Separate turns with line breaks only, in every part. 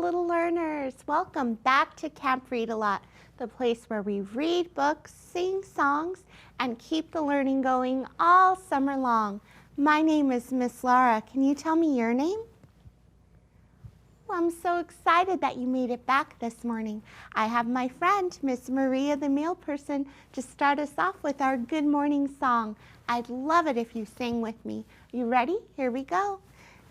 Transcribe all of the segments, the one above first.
little learners. Welcome back to Camp Read a Lot, the place where we read books, sing songs, and keep the learning going all summer long. My name is Miss Lara. Can you tell me your name? I'm so excited that you made it back this morning. I have my friend, Miss Maria the Mail Person, to start us off with our good morning song. I'd love it if you sang with me. You ready? Here we go.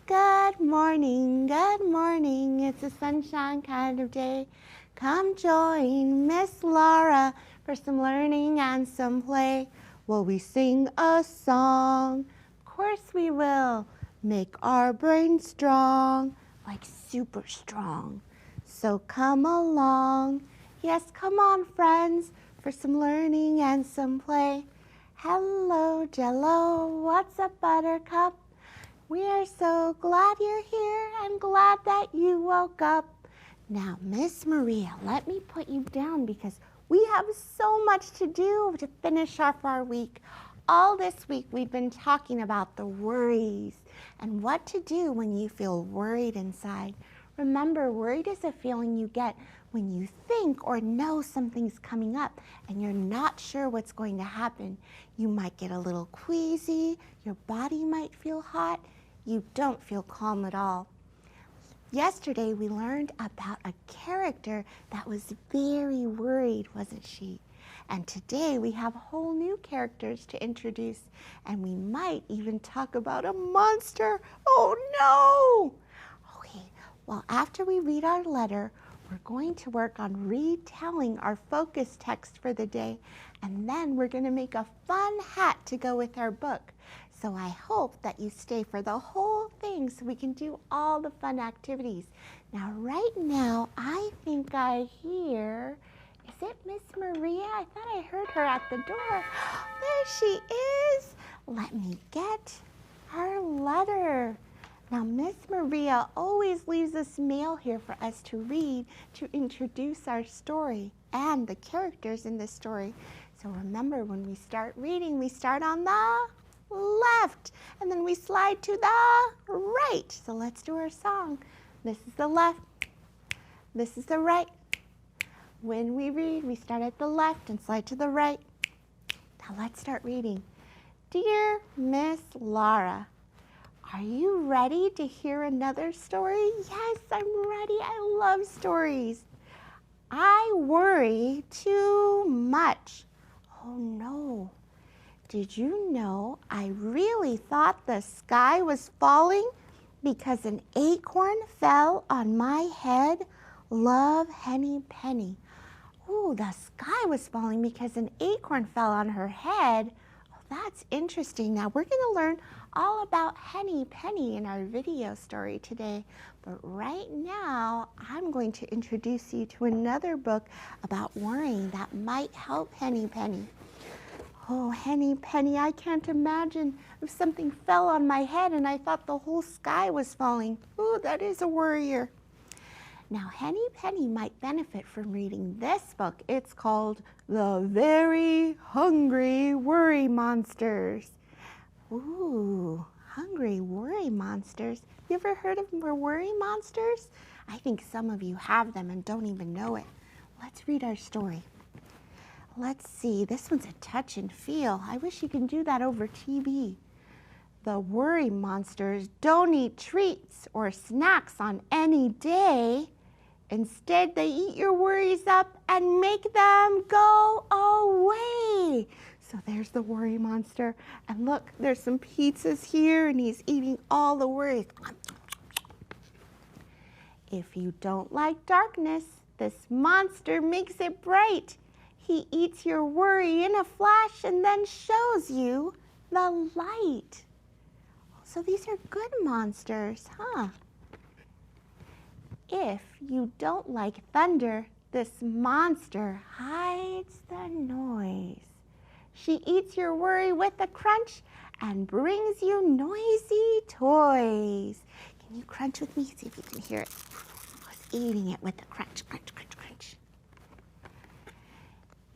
Good morning, it's a sunshine kind of day. Come join Miss Lara for some learning and some play. Will we sing a song? Of course we will. Make our brains strong, like super strong. So come along. Yes, come on, friends, for some learning and some play. Hello, Jello, what's up, Buttercup? We are so glad you're here and glad that you woke up. Now, Miss Maria, let me put you down because we have so much to do to finish off our week. All this week we've been talking about the worries and what to do when you feel worried inside. Remember, worried is a feeling you get when you think or know something's coming up and you're not sure what's going to happen. You might get a little queasy, your body might feel hot, you don't feel calm at all. Yesterday we learned about a character that was very worried, wasn't she? And today we have whole new characters to introduce, and we might even talk about a monster. Oh no! Okay, well, after we read our letter, we're going to work on retelling our focus text for the day, and then we're going to make a fun hat to go with our book. So I hope that you stay for the whole thing so we can do all the fun activities. Now, right now, I think I hear, is it Miss Maria? I thought I heard her at the door. There she is. Let me get her letter. Now, Miss Maria always leaves us mail here for us to read to introduce our story and the characters in the story. So remember, when we start reading, we start on the left and then we slide to the right. So let's do our song. This is the left, this is the right. When we read, we start at the left and slide to the right. Now let's start reading. Dear Miss Lara, are you ready to hear another story? Yes, I'm ready. I love stories. I worry too much. Oh no. Did you know I really thought the sky was falling because an acorn fell on my head? Love, Henny Penny. Oh, the sky was falling because an acorn fell on her head. Oh, that's interesting. Now we're going to learn all about Henny Penny in our video story today. But right now, I'm going to introduce you to another book about worrying that might help Henny Penny. Oh, Henny Penny, I can't imagine if something fell on my head and I thought the whole sky was falling. Oh, that is a worrier. Now, Henny Penny might benefit from reading this book. It's called The Very Hungry Worry Monsters. Ooh, hungry worry monsters. You ever heard of worry monsters? I think some of you have them and don't even know it. Let's read our story. Let's see, this one's a touch and feel. I wish you could do that over TV. The worry monsters don't eat treats or snacks on any day. Instead, they eat your worries up and make them go away. So there's the worry monster. And look, there's some pizzas here and he's eating all the worries. If you don't like darkness, this monster makes it bright. He eats your worry in a flash and then shows you the light. So these are good monsters, huh? If you don't like thunder, this monster hides the noise. She eats your worry with a crunch and brings you noisy toys. Can you crunch with me? See if you can hear it. I was eating it with a crunch, crunch, crunch, crunch.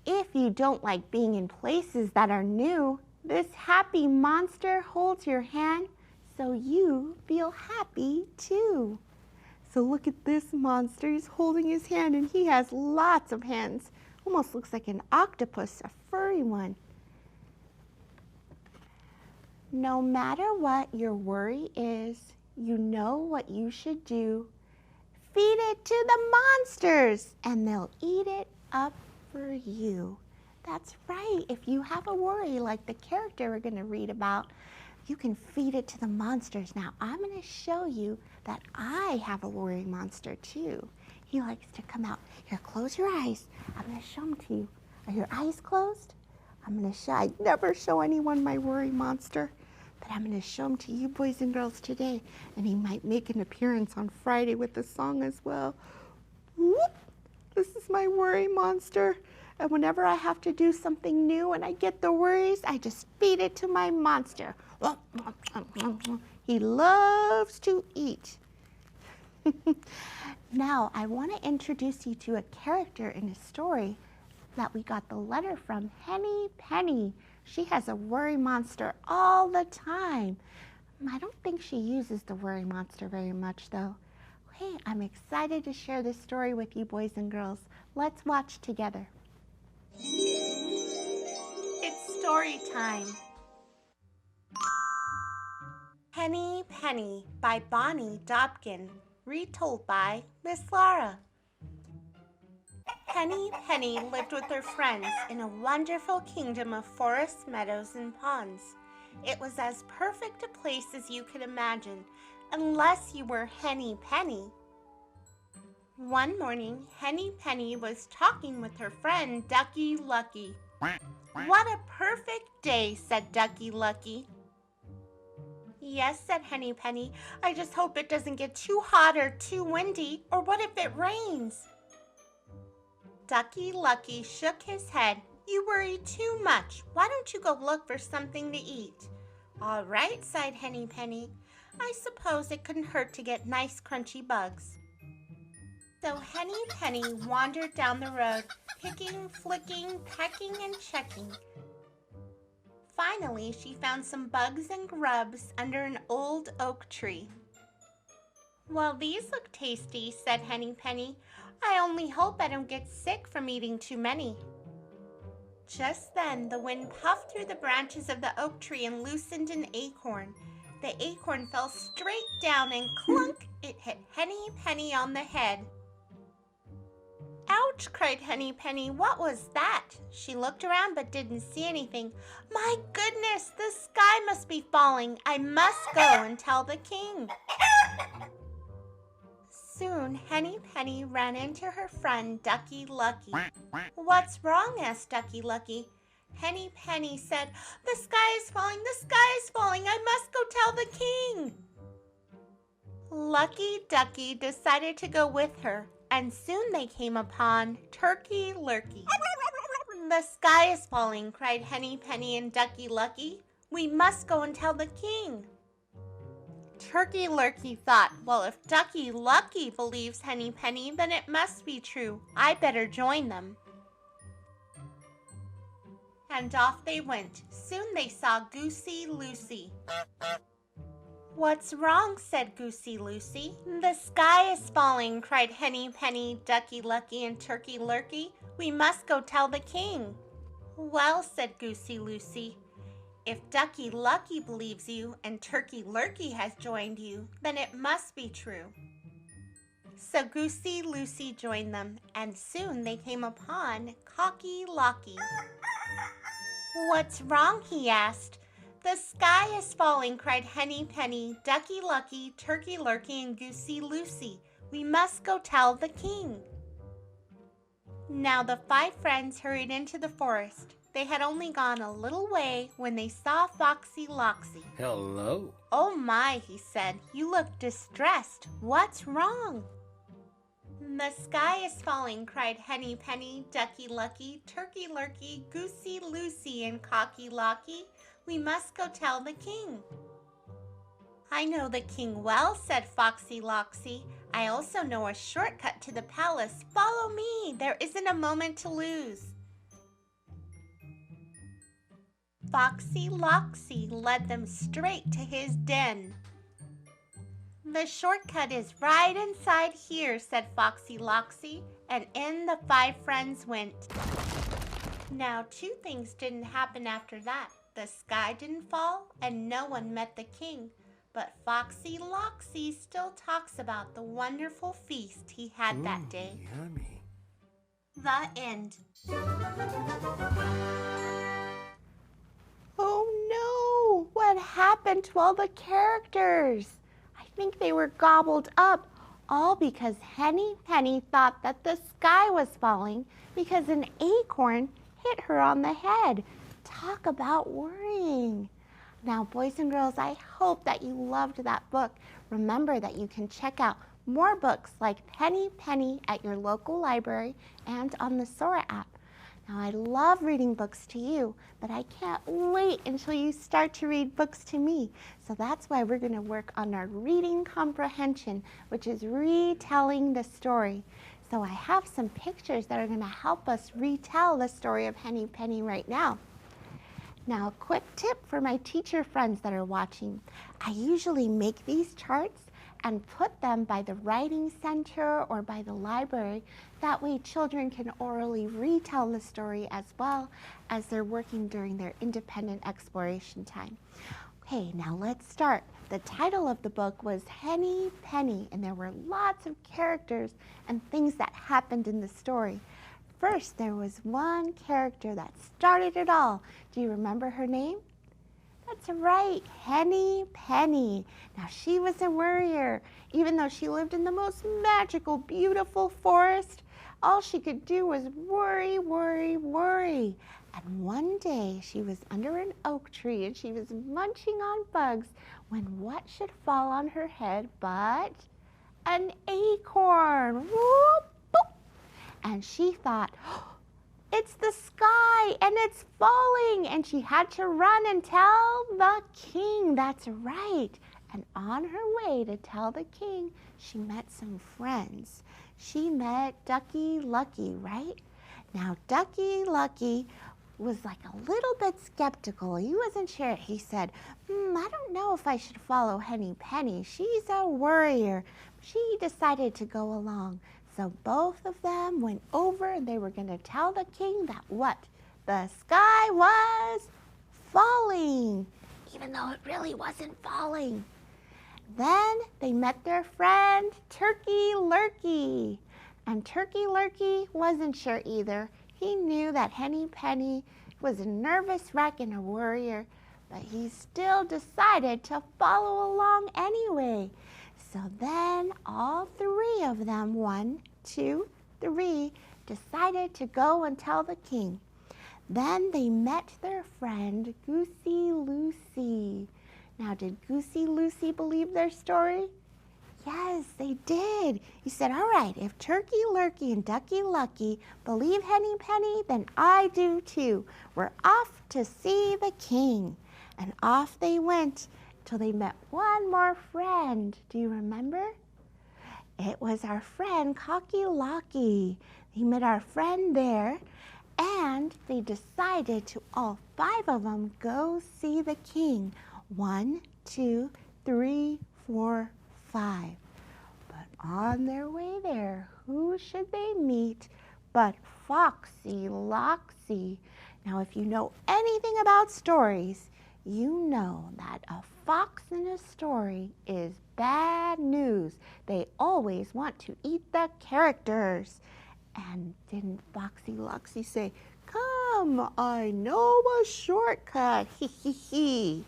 If you don't like being in places that are new, this happy monster holds your hand so you feel happy too. So look at this monster. He's holding his hand and he has lots of hands. Almost looks like an octopus, a furry one. No matter what your worry is, you know what you should do. Feed it to the monsters and they'll eat it up for you. That's right. If you have a worry like the character we're going to read about, you can feed it to the monsters. Now, I'm going to show you that I have a worry monster too. He likes to come out. Here, close your eyes. I'm going to show him to you. Are your eyes closed? I'm going to show. I never show anyone my worry monster, but I'm going to show him to you boys and girls today. And he might make an appearance on Friday with the song as well. Whoop! This is my worry monster. And whenever I have to do something new and I get the worries, I just feed it to my monster. He loves to eat. Now, I want to introduce you to a character in a story that we got the letter from, Henny Penny. She has a worry monster all the time. I don't think she uses the worry monster very much, though. Hey, I'm excited to share this story with you boys and girls. Let's watch together. It's story time. Henny Penny by Bonnie Dobkin, retold by Miss Lara. Henny Penny lived with her friends in a wonderful kingdom of forests, meadows, and ponds. It was as perfect a place as you could imagine, unless you were Henny Penny. One morning, Henny Penny was talking with her friend Ducky Lucky. "What a perfect day," said Ducky Lucky. "Yes," said Henny Penny. "I just hope it doesn't get too hot or too windy, or what if it rains?" Ducky Lucky shook his head. "You worry too much. Why don't you go look for something to eat?" "All right," sighed Henny Penny. "I suppose it couldn't hurt to get nice crunchy bugs." So Henny Penny wandered down the road, picking, flicking, pecking, and checking. Finally, she found some bugs and grubs under an old oak tree. "Well, these look tasty," said Henny Penny. "I only hope I don't get sick from eating too many." Just then, the wind puffed through the branches of the oak tree and loosened an acorn. The acorn fell straight down and clunk, it hit Henny Penny on the head. "Ouch!" cried Henny Penny. "What was that?" She looked around but didn't see anything. "My goodness, the sky must be falling. I must go and tell the king." Soon, Henny Penny ran into her friend Ducky Lucky. "What's wrong?" asked Ducky Lucky. Henny Penny said, "The sky is falling, the sky is falling. I must go tell the king." Lucky Ducky decided to go with her, and soon they came upon Turkey Lurkey. "The sky is falling," cried Henny Penny and Ducky Lucky. "We must go and tell the king." Turkey Lurkey thought, "Well, if Ducky Lucky believes Henny Penny, then it must be true. I better join them." And off they went. Soon they saw Goosey Lucy. "What's wrong?" said Goosey Lucy. "The sky is falling," cried Henny Penny, Ducky Lucky, and Turkey Lurkey. "We must go tell the king." "Well," said Goosey Lucy, "if Ducky Lucky believes you and Turkey Lurkey has joined you, then it must be true." So Goosey Lucy joined them, and soon they came upon Cocky Locky. "What's wrong?" he asked. "The sky is falling," cried Henny Penny, Ducky Lucky, Turkey Lurkey, and Goosey Lucy. "We must go tell the king." Now the 5 friends hurried into the forest. They had only gone a little way when they saw Foxy Loxy.
"Hello."
"Oh my," he said, "you look distressed. What's wrong?" "The sky is falling," cried Henny Penny, Ducky Lucky, Turkey Lurkey, Goosey Lucy, and Cocky Locky. "We must go tell the king." "I know the king well," said Foxy Loxy. "I also know a shortcut to the palace. Follow me. There isn't a moment to lose." Foxy Loxy led them straight to his den. The shortcut is right inside here, said Foxy Loxy, and in the 5 friends went. Now, 2 things didn't happen after that. The sky didn't fall, and no one met the king. But Foxy Loxy still talks about the wonderful feast he had that day.
Yummy.
The end. Oh no! What happened to all the characters? I think they were gobbled up, all because Henny Penny thought that the sky was falling because an acorn hit her on the head. Talk about worrying. Now, boys and girls, I hope that you loved that book. Remember that you can check out more books like Henny Penny at your local library and on the Sora app. Now, I love reading books to you, but I can't wait until you start to read books to me. So that's why we're going to work on our reading comprehension, which is retelling the story. So I have some pictures that are going to help us retell the story of Henny Penny right now. Now, a quick tip for my teacher friends that are watching. I usually make these charts and put them by the writing center or by the library. That way children can orally retell the story as well as they're working during their independent exploration time. Okay, now let's start. The title of the book was Henny Penny, and there were lots of characters and things that happened in the story. First, there was one character that started it all. Do you remember her name? That's right, Henny Penny. Now, she was a worrier. Even though she lived in the most magical, beautiful forest, all she could do was worry, worry, worry. And one day, she was under an oak tree and she was munching on bugs when what should fall on her head but an acorn. Whoop, boop. And she thought, oh, it's the sky and it's falling, and she had to run and tell the king. That's right. And on her way to tell the king, she met some friends. She met Ducky Lucky, right? Now, Ducky Lucky was like a little bit skeptical. He wasn't sure. He said, I don't know if I should follow Henny Penny. She's a worrier. She decided to go along. So both of them went over and they were going to tell the king that what? The sky was falling, even though it really wasn't falling. Then they met their friend Turkey Lurkey. And Turkey Lurkey wasn't sure either. He knew that Henny Penny was a nervous wreck and a worrier, but he still decided to follow along anyway. So then all 3 of them, 1, 2, 3, decided to go and tell the king. Then they met their friend Goosey Lucy. Now, did Goosey Lucy believe their story? Yes, they did. He said, all right, if Turkey Lurkey and Ducky Lucky believe Henny Penny, then I do too. We're off to see the king. And off they went till they met one more friend. Do you remember? It was our friend Cocky Locky. They met our friend there, and they decided to all 5 of them go see the king. 1, 2, 3, 4, 5. But on their way there, who should they meet but Foxy Loxy? Now, if you know anything about stories, you know that a fox in a story is bad news. They always want to eat the characters. And didn't Foxy Loxy say, come, I know a shortcut, hee hee hee.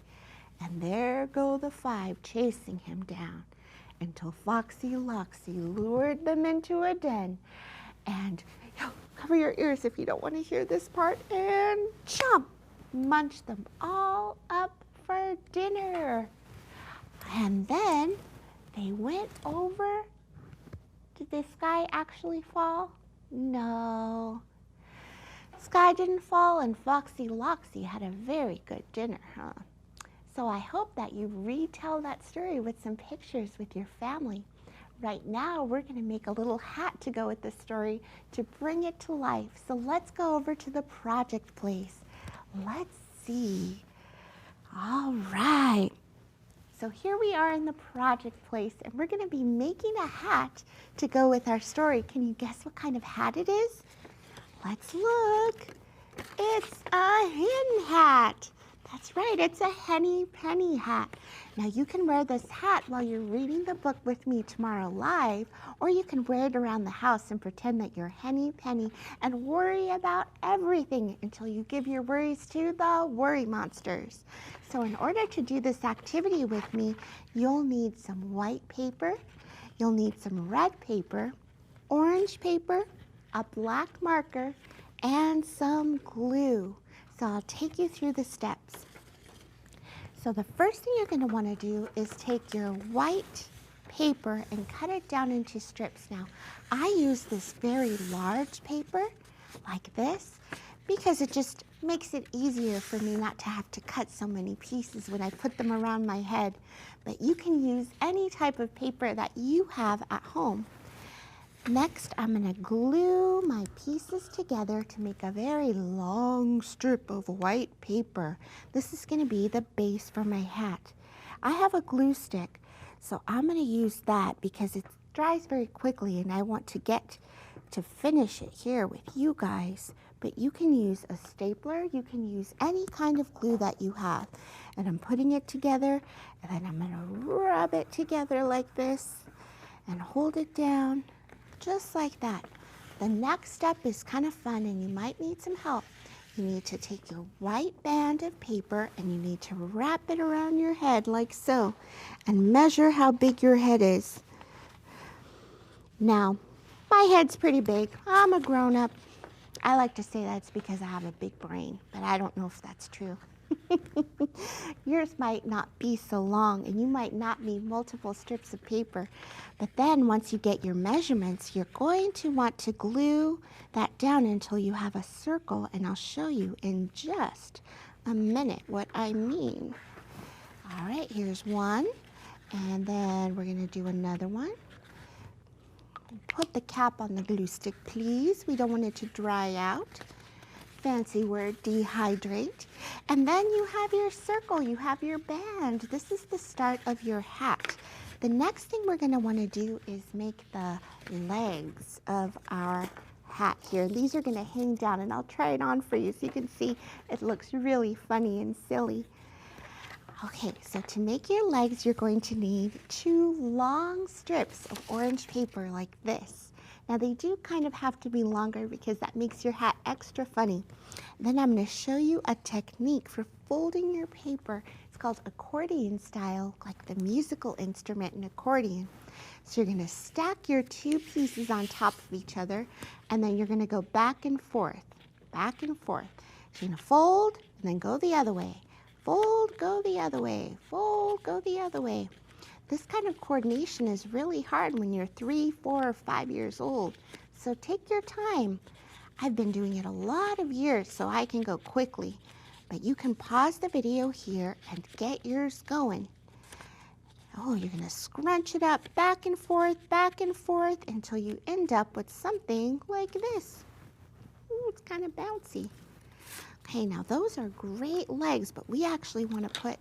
And there go the 5 chasing him down until Foxy Loxy lured them into a den. And cover your ears if you don't want to hear this part, and chomp, munch them all up for dinner. And then they went over. Did the sky actually fall? No. Sky didn't fall, and Foxy Loxy had a very good dinner, huh? So I hope that you retell that story with some pictures with your family. Right now, we're going to make a little hat to go with the story to bring it to life. So let's go over to the project place. Let's see. All right. so here we are in the project place, and we're going to be making a hat to go with our story. Can you guess what kind of hat it is? Let's look. It's a hen hat. That's right, it's a Henny Penny hat. Now you can wear this hat while you're reading the book with me tomorrow live, or you can wear it around the house and pretend that you're Henny Penny and worry about everything until you give your worries to the worry monsters. So in order to do this activity with me, you'll need some white paper, you'll need some red paper, orange paper, a black marker, and some glue. So I'll take you through the steps. So the first thing you're going to want to do is take your white paper and cut it down into strips. Now, I use this very large paper like this because it just makes it easier for me not to have to cut so many pieces when I put them around my head. But you can use any type of paper that you have at home. Next, I'm going to glue my pieces together to make a very long strip of white paper. This is going to be the base for my hat. I have a glue stick, so I'm going to use that because it dries very quickly and I want to get to finish it here with you guys. But you can use a stapler, you can use any kind of glue that you have. And I'm putting it together, and then I'm going to rub it together like this and hold it down. Just like that. The next step is kind of fun and you might need some help. You need to take your white band of paper and you need to wrap it around your head like so and measure how big your head is. Now, my head's pretty big. I'm a grown-up. I like to say that's because I have a big brain, but I don't know if that's true. Yours might not be so long and you might not need multiple strips of paper. But then once you get your measurements, you're going to want to glue that down until you have a circle, and I'll show you in just a minute what I mean. All right, here's one, and then we're going to do another one. Put the cap on the glue stick, please. We don't want it to dry out. Fancy word, dehydrate. And then you have your circle, you have your band. This is the start of your hat. The next thing we're going to want to do is make the legs of our hat here. These are going to hang down, and I'll try it on for you so you can see it looks really funny and silly. Okay, so to make your legs, you're going to need 2 long strips of orange paper like this. Now they do kind of have to be longer because that makes your hat extra funny. Then I'm going to show you a technique for folding your paper. It's called accordion style, like the musical instrument, an accordion. So you're going to stack your 2 pieces on top of each other, and then you're going to go back and forth, back and forth. So you're going to fold and then go the other way. Fold, go the other way. Fold, go the other way. This kind of coordination is really hard when you're 3, 4, or 5 years old. So take your time. I've been doing it a lot of years, so I can go quickly. But you can pause the video here and get yours going. Oh, you're going to scrunch it up back and forth until you end up with something like this. Ooh, it's kind of bouncy. Okay, now those are great legs, but we actually want to put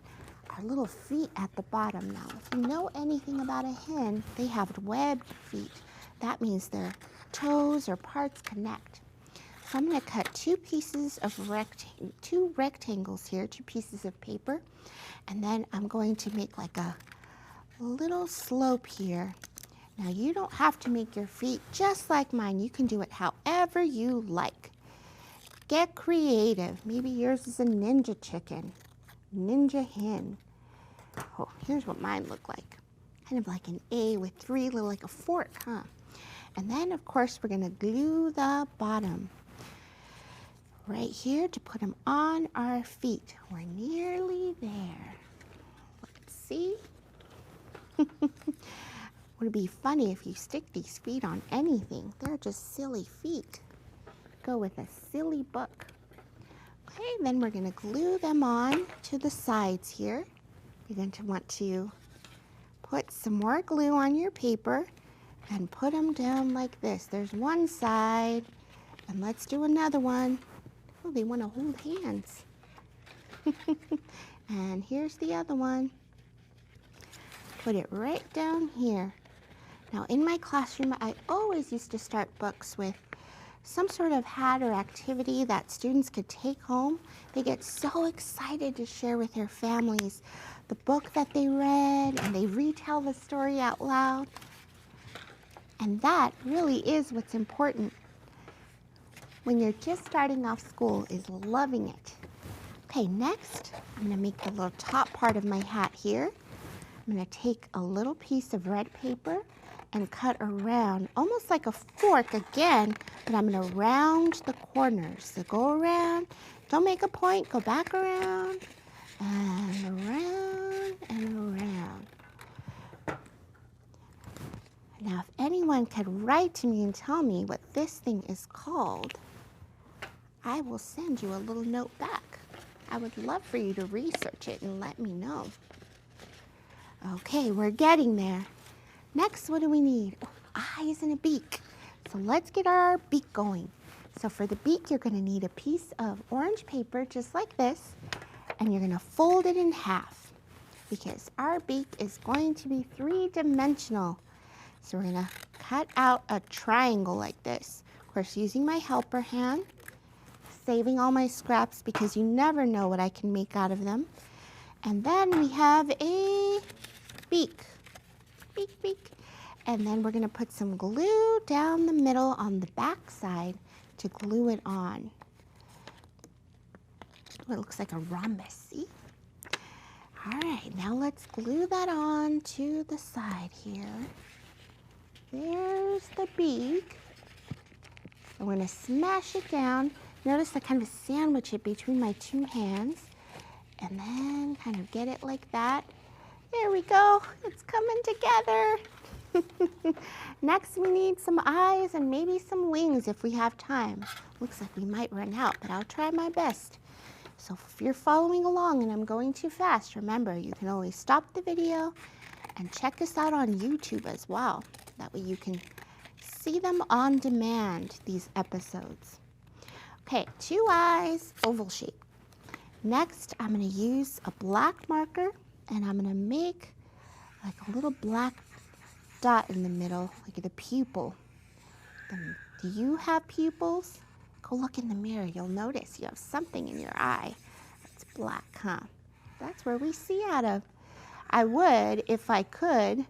our little feet at the bottom now. If you know anything about a hen, they have webbed feet. That means their toes or parts connect. So I'm going to cut 2 pieces of two rectangles here, 2 pieces of paper, and then I'm going to make like a little slope here. Now you don't have to make your feet just like mine. You can do it however you like. Get creative. Maybe yours is a ninja chicken, ninja hen. Oh, here's what mine look like. Kind of like an A with 3 little, like a fork, huh? And then, of course, we're going to glue the bottom right here to put them on our feet. We're nearly there. Let's see. Would be funny if you stick these feet on anything. They're just silly feet. Go with a silly book. Okay, then we're going to glue them on to the sides here. You're going to want to put some more glue on your paper and put them down like this. There's one side, and let's do another one. Oh, they want to hold hands. And here's the other one. put it right down here. Now in my classroom, I always used to start books with some sort of hat or activity that students could take home. They get so excited to share with their families the book that they read, and they retell the story out loud. And that really is what's important when you're just starting off school, is loving it. Okay, next, I'm gonna make the little top part of my hat here. I'm gonna take a little piece of red paper and cut around, almost like a fork again, but I'm gonna round the corners. So go around, don't make a point, go back around, and around, and around. Now, if anyone could write to me and tell me what this thing is called, I will send you a little note back. I would love for you to research it and let me know. Okay, we're getting there. Next, what do we need? Oh, eyes and a beak. So let's get our beak going. So for the beak, you're gonna need a piece of orange paper just like this, and you're gonna fold it in half because our beak is going to be three-dimensional. So we're gonna cut out a triangle like this. Of course, using my helper hand, saving all my scraps because you never know what I can make out of them. And then we have a beak. Beak, beak. And then we're gonna put some glue down the middle on the back side to glue it on. Oh, it looks like a rhombus, see? All right, now let's glue that on to the side here. There's the beak. I'm gonna smash it down. Notice I kind of sandwich it between my two hands and then kind of get it like that. There we go, it's coming together. Next we need some eyes and maybe some wings if we have time. Looks like we might run out, but I'll try my best. So if you're following along and I'm going too fast, remember you can always stop the video and check us out on YouTube as well. That way you can see them on demand, these episodes. Okay, 2 eyes, oval shape. Next, I'm gonna use a black marker and I'm gonna make like a little black dot in the middle, like the pupil. Do you have pupils? Go look in the mirror, you'll notice you have something in your eye that's black, huh? That's where we see out of. I would, if I could,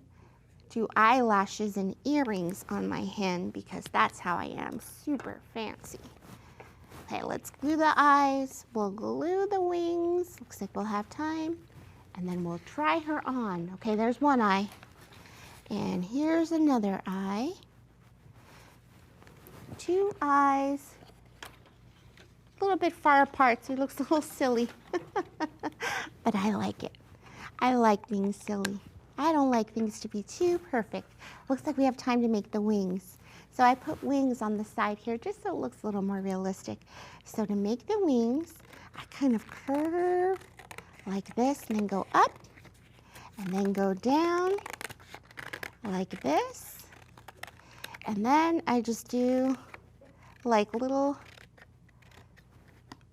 do eyelashes and earrings on my hen because that's how I am, super fancy. Okay, let's glue the eyes, we'll glue the wings, looks like we'll have time, and then we'll try her on. Okay, there's one eye, and here's another eye. 2 eyes, a little bit far apart, so it looks a little silly, but I like it. I like being silly. I don't like things to be too perfect. Looks like we have time to make the wings. So I put wings on the side here just so it looks a little more realistic. So to make the wings, I kind of curve like this and then go up and then go down like this. And then I just do like little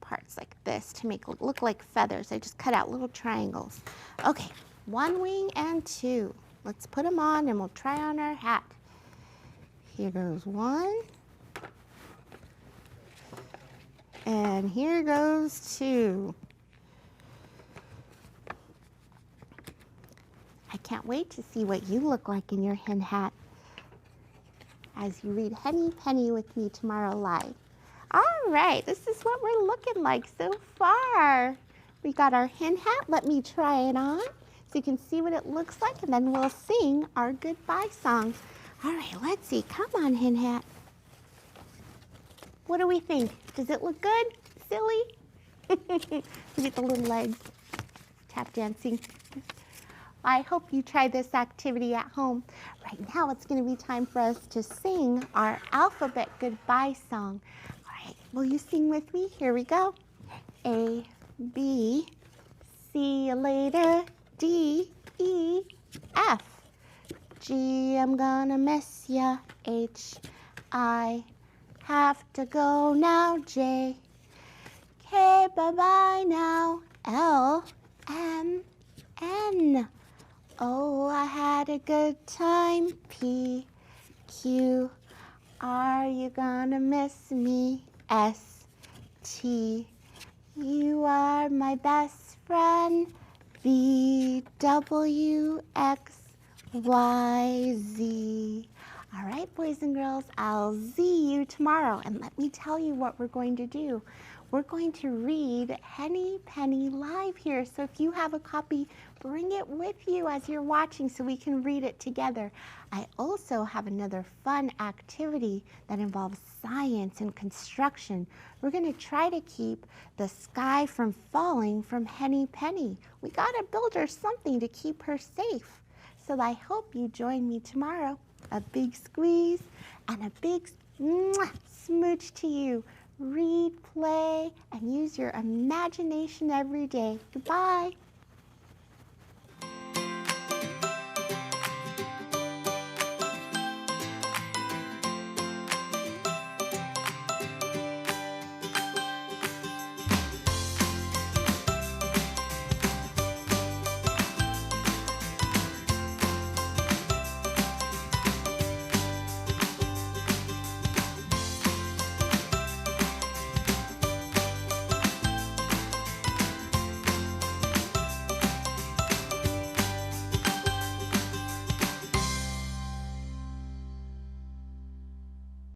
parts like this to make it look like feathers. I just cut out little triangles. Okay, 1 wing and 2. Let's put them on and we'll try on our hat. Here goes 1. And here goes 2. I can't wait to see what you look like in your hen hat as you read Henny Penny with me tomorrow live. All right, this is what we're looking like so far. We got our hen hat. Let me try it on so you can see what it looks like, and then we'll sing our goodbye song. All right, let's see. Come on, hen hat. What do we think? Does it look good? Silly? Look at the little legs. Tap dancing. I hope you try this activity at home. Right now, it's going to be time for us to sing our alphabet goodbye song. All right, will you sing with me? Here we go. A, B, see you later, D, E, F, G, I'm gonna miss ya, H, I have to go now, J, K, bye-bye now, L, M, N, Oh, I had a good time. PQ. Are you gonna miss me? ST. You are my best friend. VWXYZ. All right, boys and girls, I'll see you tomorrow. And let me tell you what we're going to do. We're going to read Henny Penny live here. So if you have a copy, bring it with you as you're watching so we can read it together. I also have another fun activity that involves science and construction. We're going to try to keep the sky from falling from Henny Penny. We got to build her something to keep her safe. So I hope you join me tomorrow. A big squeeze and a big smooch to you. Read, play, and use your imagination every day. Goodbye.